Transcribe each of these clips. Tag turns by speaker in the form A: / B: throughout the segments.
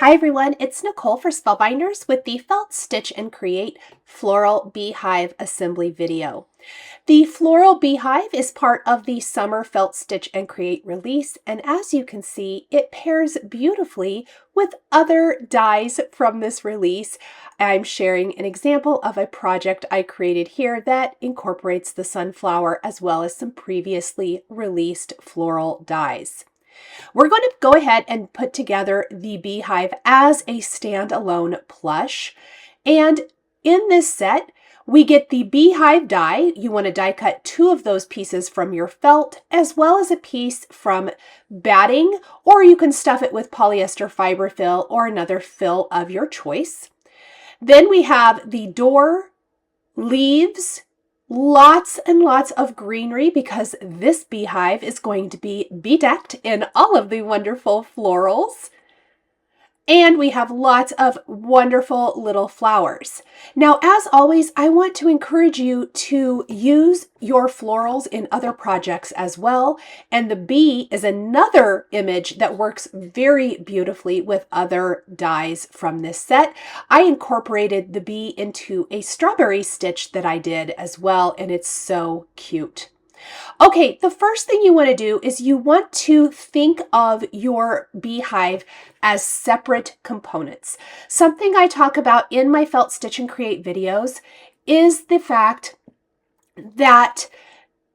A: Hi everyone, it's Nicole for Spellbinders with the Felt Stitch and Create Floral Beehive Assembly video. The Floral Beehive is part of the Summer Felt Stitch and Create release, and as you can see, it pairs beautifully with other dies from this release. I'm sharing an example of a project I created here that incorporates the sunflower as well as some previously released floral dies. We're going to go ahead and put together the beehive as a standalone plush. And in this set, we get the beehive die. You want to die cut 2 of those pieces from your felt, as well as a piece from batting, or you can stuff it with polyester fiber fill or another fill of your choice. Then we have the door, leaves, lots and lots of greenery because this beehive is going to be bedecked in all of the wonderful florals. And we have lots of wonderful little flowers. Now, as always, I want to encourage you to use your florals in other projects as well. And the bee is another image that works very beautifully with other dies from this set. I incorporated the bee into a strawberry stitch that I did as well, and it's so cute. Okay, the first thing you want to do is you want to think of your beehive as separate components. Something I talk about in my Felt Stitch and Create videos is the fact that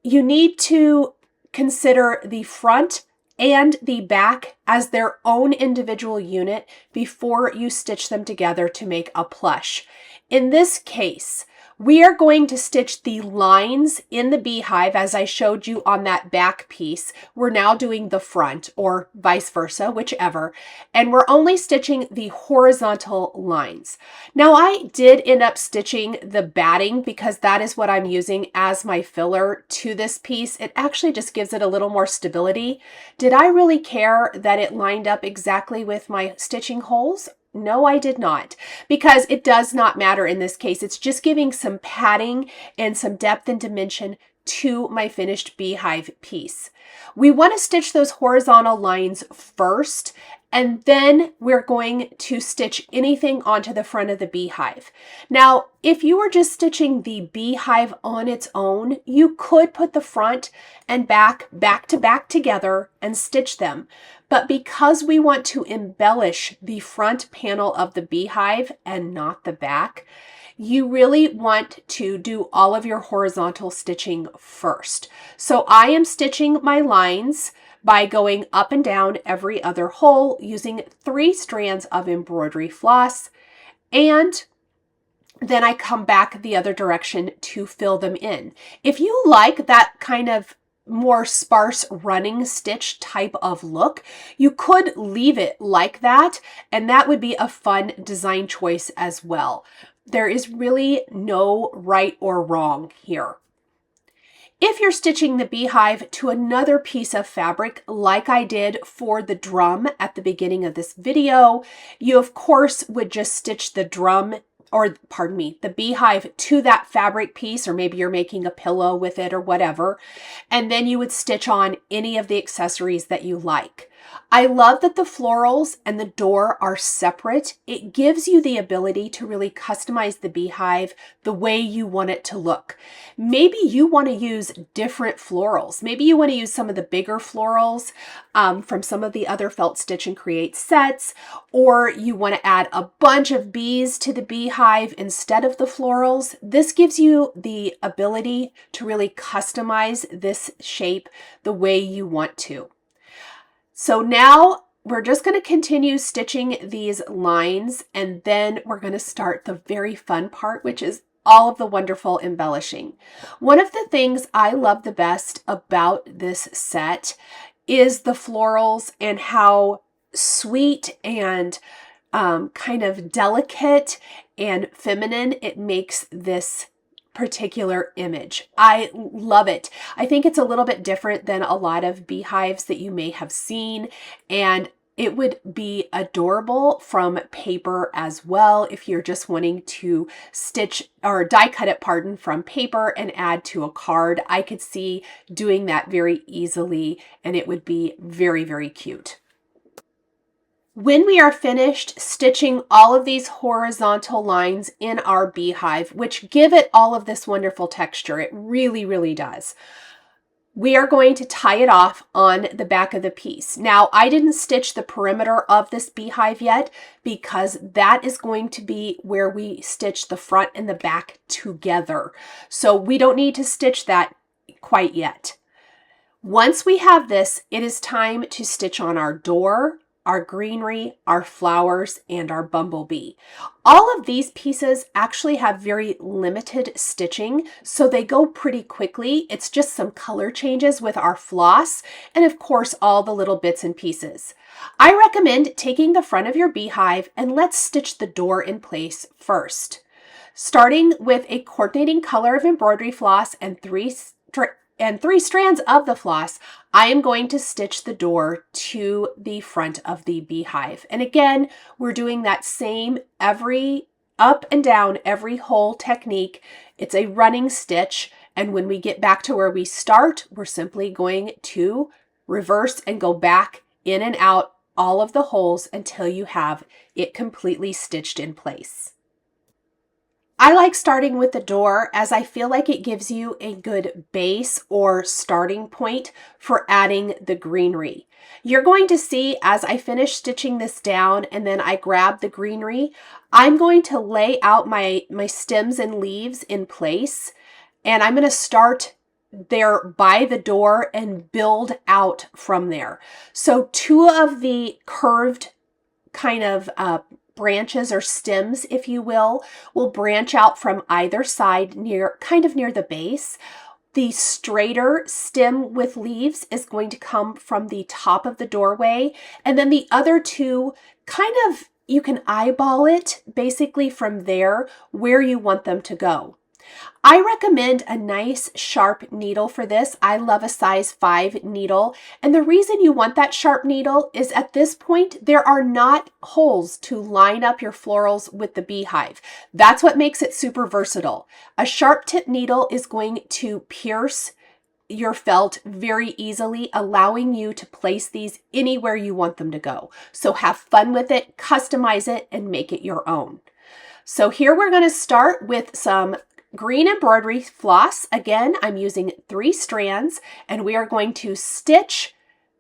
A: you need to consider the front and the back as their own individual unit before you stitch them together to make a plush. In this case, we are going to stitch the lines in the beehive as I showed you on that back piece. We're now doing the front or vice versa, whichever, and we're only stitching the horizontal lines. Now I did end up stitching the batting because that is what I'm using as my filler to this piece. It actually just gives it a little more stability. Did I really care that it lined up exactly with my stitching holes? No, I did not, because it does not matter in this case. It's just giving some padding and some depth and dimension to my finished beehive piece. We want to stitch those horizontal lines first, and then we're going to stitch anything onto the front of the beehive. Now, if you were just stitching the beehive on its own, you could put the front and back to back together and stitch them. But because we want to embellish the front panel of the beehive and not the back, you really want to do all of your horizontal stitching first. So I am stitching my lines by going up and down every other hole using 3 strands of embroidery floss, and then I come back the other direction to fill them in. If you like that kind of more sparse running stitch type of look, you could leave it like that, and that would be a fun design choice as well. There is really no right or wrong here. If you're stitching the beehive to another piece of fabric, like I did for the drum at the beginning of this video, you of course would just stitch the drum, or pardon me, the beehive to that fabric piece, or maybe you're making a pillow with it or whatever, and then you would stitch on any of the accessories that you like. I love that the florals and the door are separate. It gives you the ability to really customize the beehive the way you want it to look. Maybe you want to use different florals. Maybe you want to use some of the bigger florals from some of the other Felt Stitch and Create sets, or you want to add a bunch of bees to the beehive instead of the florals. This gives you the ability to really customize this shape the way you want to. So now we're just going to continue stitching these lines, and then we're going to start the very fun part, which is all of the wonderful embellishing. One of the things I love the best about this set is the florals and how sweet and kind of delicate and feminine it makes this particular image. I love it. I think it's a little bit different than a lot of beehives that you may have seen, and it would be adorable from paper as well if you're just wanting to stitch or die cut it, pardon, from paper and add to a card. I could see doing that very easily, and it would be very, very cute. When we are finished stitching all of these horizontal lines in our beehive, which give it all of this wonderful texture, it really, really does, we are going to tie it off on the back of the piece. Now, I didn't stitch the perimeter of this beehive yet because that is going to be where we stitch the front and the back together. So we don't need to stitch that quite yet. Once we have this, it is time to stitch on our door, our greenery, our flowers, and our bumblebee. All of these pieces actually have very limited stitching, so they go pretty quickly. It's just some color changes with our floss, and of course, all the little bits and pieces. I recommend taking the front of your beehive and let's stitch the door in place first. Starting with a coordinating color of embroidery floss and three strands of the floss, I am going to stitch the door to the front of the beehive. And again, we're doing that same every up and down every hole technique. It's a running stitch. And when we get back to where we start, we're simply going to reverse and go back in and out all of the holes until you have it completely stitched in place. I like starting with the door as I feel like it gives you a good base or starting point for adding the greenery. You're going to see as I finish stitching this down and then I grab the greenery, I'm going to lay out my stems and leaves in place, and I'm going to start there by the door and build out from there. So two of the curved kind of branches or stems, if you will branch out from either side kind of near the base. The straighter stem with leaves is going to come from the top of the doorway. And then the other two kind of, you can eyeball it basically from there where you want them to go. I recommend a nice sharp needle for this. I love a size 5 needle. And the reason you want that sharp needle is at this point, there are not holes to line up your florals with the beehive. That's what makes it super versatile. A sharp tip needle is going to pierce your felt very easily, allowing you to place these anywhere you want them to go. So have fun with it, customize it, and make it your own. So here we're going to start with some green embroidery floss. Again, I'm using 3 strands, and we are going to stitch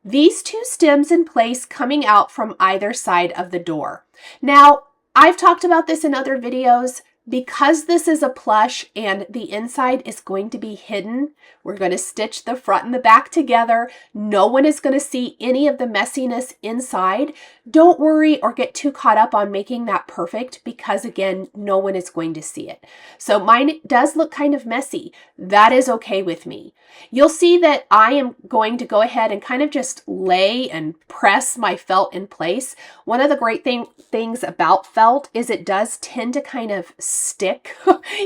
A: these 2 stems in place coming out from either side of the door. Now, I've talked about this in other videos. Because this is a plush and the inside is going to be hidden, we're going to stitch the front and the back together. No one is going to see any of the messiness inside. Don't worry or get too caught up on making that perfect because, again, no one is going to see it. So mine does look kind of messy. That is okay with me. You'll see that I am going to go ahead and kind of just lay and press my felt in place. One of the great things about felt is it does tend to kind of stick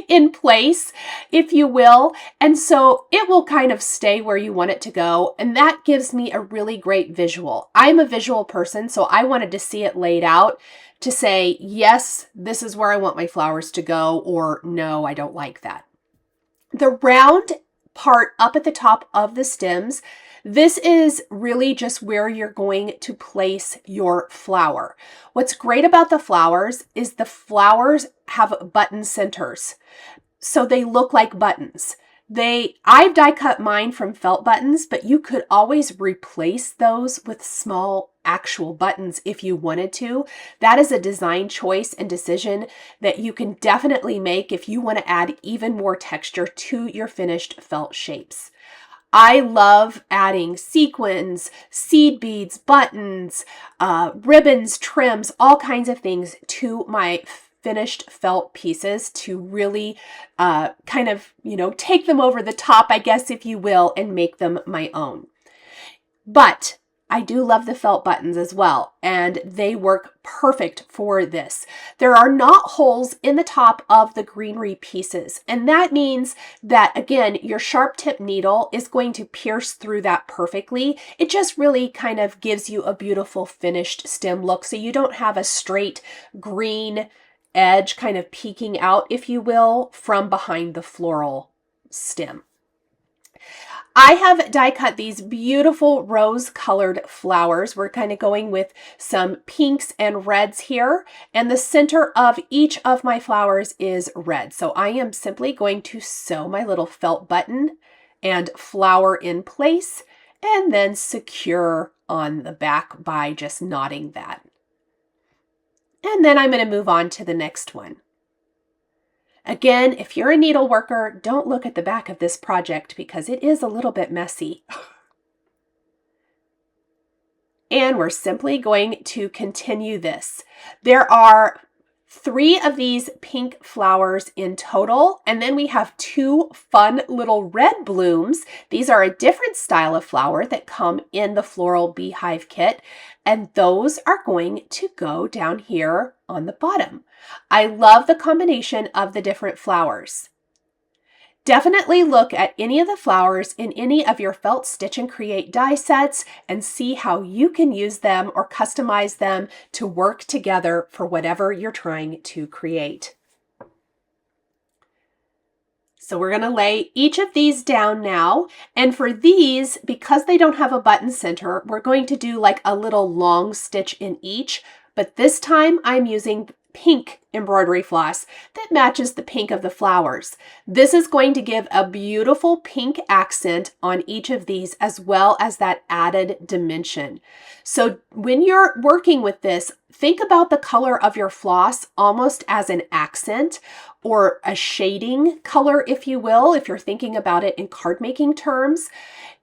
A: in place, if you will. And so it will kind of stay where you want it to go. And that gives me a really great visual. I'm a visual person, so I wanted to see it laid out to say, yes, this is where I want my flowers to go, or no, I don't like that. The round part up at the top of the stems, this is really just where you're going to place your flower. What's great about the flowers is the flowers have button centers, so they look like buttons. I've die cut mine from felt buttons, but you could always replace those with small actual buttons if you wanted to. That is a design choice and decision that you can definitely make if you want to add even more texture to your finished felt shapes. I love adding sequins, seed beads, buttons, ribbons, trims, all kinds of things to my finished felt pieces to really kind of, take them over the top, I guess, if you will, and make them my own. But I do love the felt buttons as well, and they work perfect for this. There are not holes in the top of the greenery pieces, and that means that, again, your sharp tip needle is going to pierce through that perfectly. It just really kind of gives you a beautiful finished stem look, so you don't have a straight green edge kind of peeking out, if you will, from behind the floral stem. I have die cut these beautiful rose colored flowers. We're kind of going with some pinks and reds here, and the center of each of my flowers is red. So I am simply going to sew my little felt button and flower in place and then secure on the back by just knotting that. And then I'm going to move on to the next one. Again, if you're a needle worker, don't look at the back of this project because it is a little bit messy. And we're simply going to continue this. There are 3 of these pink flowers in total, and then we have 2 fun little red blooms. These are a different style of flower that come in the Floral Beehive kit, and those are going to go down here on the bottom. I love the combination of the different flowers. Definitely look at any of the flowers in any of your Felt Stitch and Create die sets and see how you can use them or customize them to work together for whatever you're trying to create. So we're going to lay each of these down now. And for these, because they don't have a button center, we're going to do like a little long stitch in each. But this time I'm using pink embroidery floss that matches the pink of the flowers. This is going to give a beautiful pink accent on each of these as well as that added dimension. So when you're working with this, think about the color of your floss almost as an accent or a shading color, if you will, if you're thinking about it in card making terms.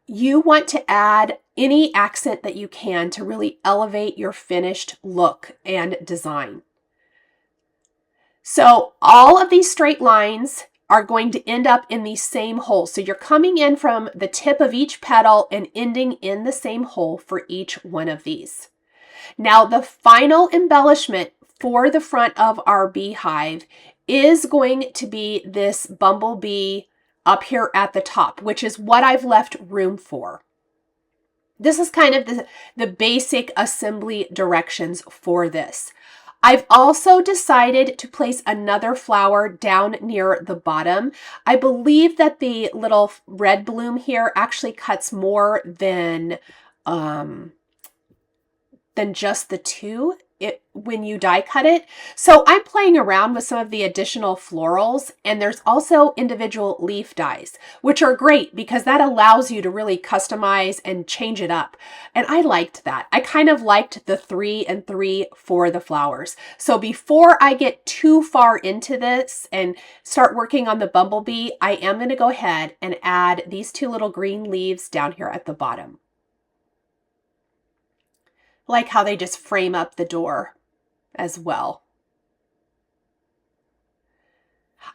A: You want to add any accent that you can to really elevate your finished look and design. So all of these straight lines are going to end up in the same hole. So you're coming in from the tip of each petal and ending in the same hole for each one of these. Now the final embellishment for the front of our beehive is going to be this bumblebee up here at the top, which is what I've left room for. This is kind of the basic assembly directions for this. I've also decided to place another flower down near the bottom. I believe that the little red bloom here actually cuts more than just the 2 when you die cut it. So I'm playing around with some of the additional florals, and there's also individual leaf dies, which are great because that allows you to really customize and change it up. And I liked that. I kind of liked the 3 and 3 for the flowers. So before I get too far into this and start working on the bumblebee, I am going to go ahead and add these 2 little green leaves down here at the bottom. Like how they just frame up the door as well.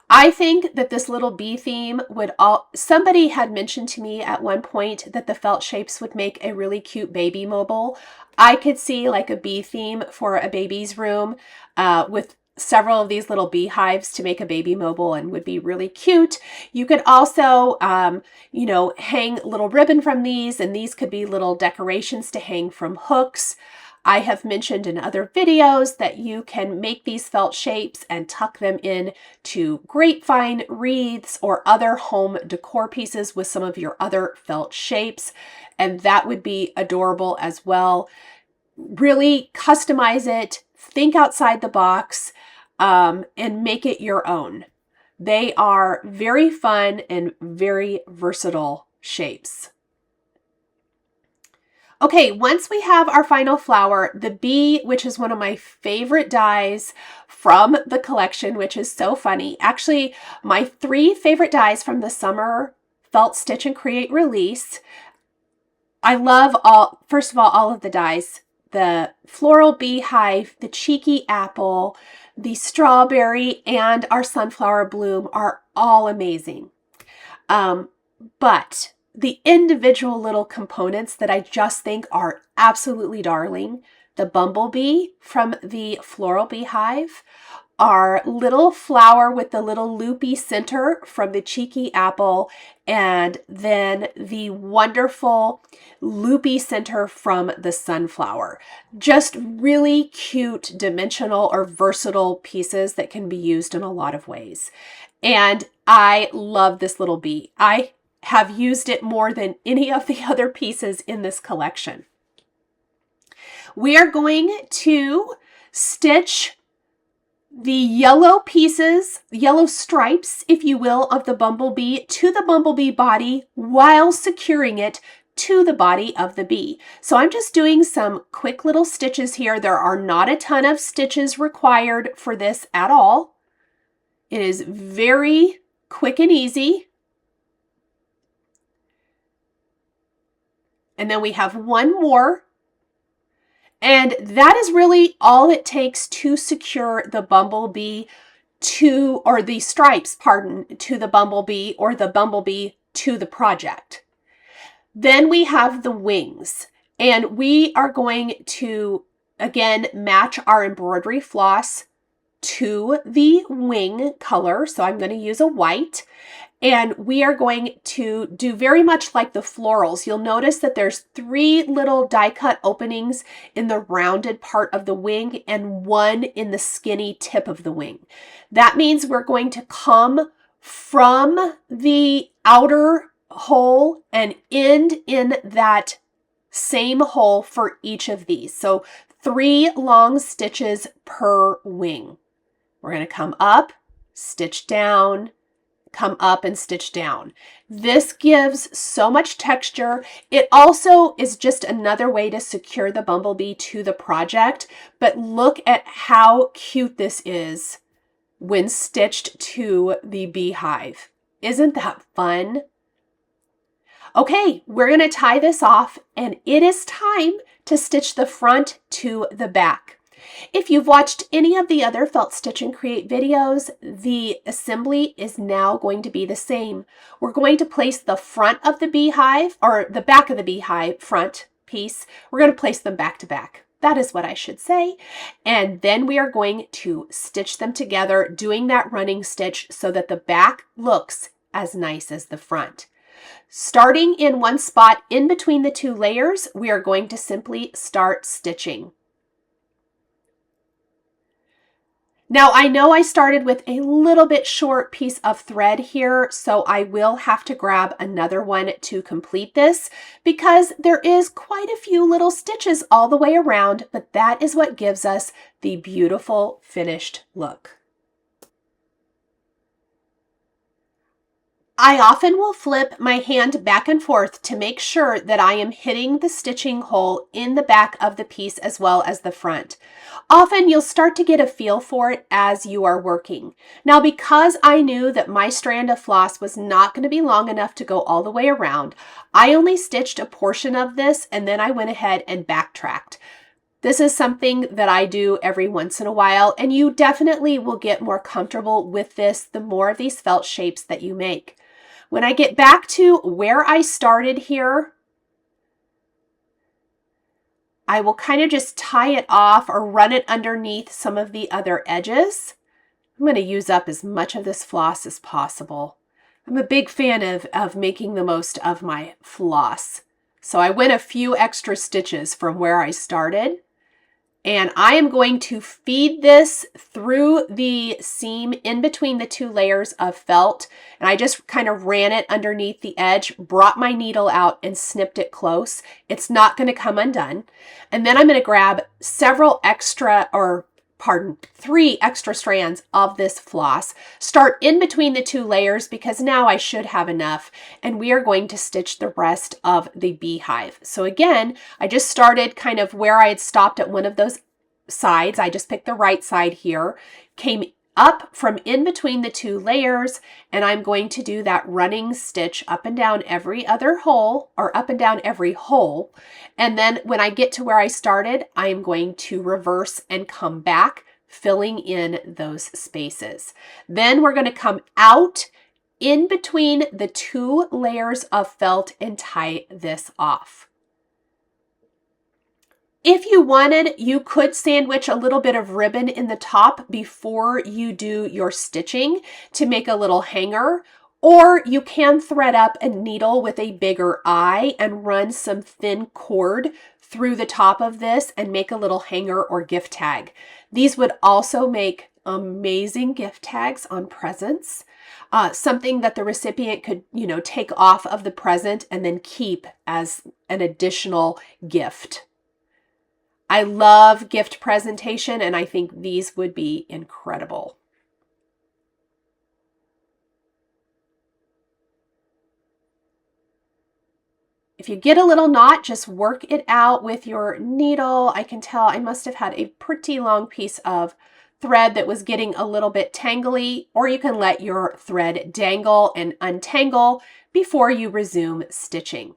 A: I think that this little bee theme would somebody had mentioned to me at one point that the felt shapes would make a really cute baby mobile. I could see like a bee theme for a baby's room with several of these little beehives to make a baby mobile and would be really cute. You could also, hang little ribbon from these, and these could be little decorations to hang from hooks. I have mentioned in other videos that you can make these felt shapes and tuck them in to grapevine wreaths or other home decor pieces with some of your other felt shapes, and that would be adorable as well. Really customize it, think outside the box, and make it your own. They are very fun and very versatile shapes. Okay, once we have our final flower, the bee, which is one of my favorite dies from the collection, which is so funny. Actually, my 3 favorite dies from the summer Felt Stitch and Create release. I love first of all of the dies. The Floral Beehive, the Cheeky Apple, the Strawberry, and our Sunflower Bloom are all amazing. But the individual little components that I just think are absolutely darling, the Bumblebee from the Floral Beehive, our little flower with the little loopy center from the Cheeky Apple, and then the wonderful loopy center from the Sunflower. Just really cute, dimensional, or versatile pieces that can be used in a lot of ways. And I love this little bee. I have used it more than any of the other pieces in this collection. We are going to stitch the yellow pieces, yellow stripes, if you will, of the bumblebee to the bumblebee body while securing it to the body of the bee. So I'm just doing some quick little stitches here. There are not a ton of stitches required for this at all. It is very quick and easy. And then we have one more. And that is really all it takes to secure the bumblebee to, or the stripes, pardon, to the bumblebee, or the bumblebee to the project. Then we have the wings, and we are going to, again, match our embroidery floss to the wing color. So I'm going to use a white. And we are going to do very much like the florals. You'll notice that there's 3 little die cut openings in the rounded part of the wing and 1 in the skinny tip of the wing. That means we're going to come from the outer hole and end in that same hole for each of these. So 3 long stitches per wing. We're going to come up, stitch down, come up and stitch down. This gives so much texture. It also is just another way to secure the bumblebee to the project, but look at how cute this is when stitched to the beehive. Isn't that fun? Okay, we're going to tie this off, and it is time to stitch the front to the back. If you've watched any of the other Felt Stitch and Create videos, the assembly is now going to be the same. We're going to place the front of the beehive, or the back of the beehive front piece. We're going to place them back to back. That is what I should say. And then we are going to stitch them together, doing that running stitch so that the back looks as nice as the front. Starting in one spot in between the 2 layers, we are going to simply start stitching. Now, I know I started with a little bit short piece of thread here, so I will have to grab another one to complete this because there is quite a few little stitches all the way around, but that is what gives us the beautiful finished look. I often will flip my hand back and forth to make sure that I am hitting the stitching hole in the back of the piece as well as the front. Often you'll start to get a feel for it as you are working. Now, because I knew that my strand of floss was not going to be long enough to go all the way around, I only stitched a portion of this and then I went ahead and backtracked. This is something that I do every once in a while, and you definitely will get more comfortable with this the more of these felt shapes that you make. When I get back to where I started here, I will kind of just tie it off or run it underneath some of the other edges. I'm going to use up as much of this floss as possible. I'm a big fan of making the most of my floss. So I went a few extra stitches from where I started. And I am going to feed this through the seam in between the 2 layers of felt. And I just kind of ran it underneath the edge, brought my needle out and snipped it close. It's not going to come undone. And then I'm going to grab several extra, or pardon, 3 extra strands of this floss. Start in between the 2 layers because now I should have enough, and we are going to stitch the rest of the beehive. So again, I just started kind of where I had stopped at one of those sides. I just picked the right side here, came up from in between the 2 layers, and I'm going to do that running stitch up and down every other hole, or up and down every hole. And then when I get to where I started, I am going to reverse and come back, filling in those spaces. Then we're going to come out in between the 2 layers of felt and tie this off. If you wanted, you could sandwich a little bit of ribbon in the top before you do your stitching to make a little hanger, or you can thread up a needle with a bigger eye and run some thin cord through the top of this and make a little hanger or gift tag. These would also make amazing gift tags on presents. Something that the recipient could, take off of the present and then keep as an additional gift. I love gift presentation, and I think these would be incredible. If you get a little knot, just work it out with your needle. I can tell I must have had a pretty long piece of thread that was getting a little bit tangly, or you can let your thread dangle and untangle before you resume stitching.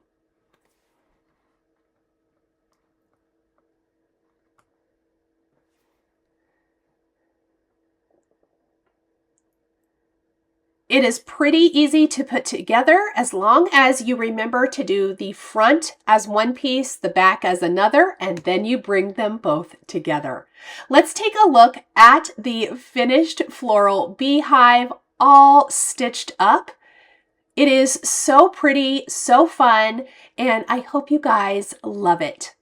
A: It is pretty easy to put together as long as you remember to do the front as one piece, the back as another, and then you bring them both together. Let's take a look at the finished floral beehive all stitched up. It is so pretty, so fun, and I hope you guys love it.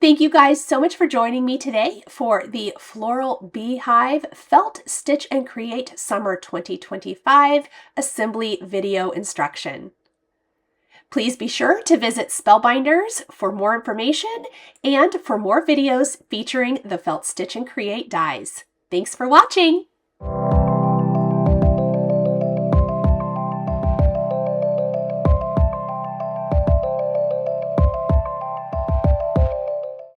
A: Thank you guys so much for joining me today for the Floral Beehive Felt Stitch and Create Summer 2025 Assembly Video Instruction. Please be sure to visit Spellbinders for more information and for more videos featuring the Felt Stitch and Create dies. Thanks for watching!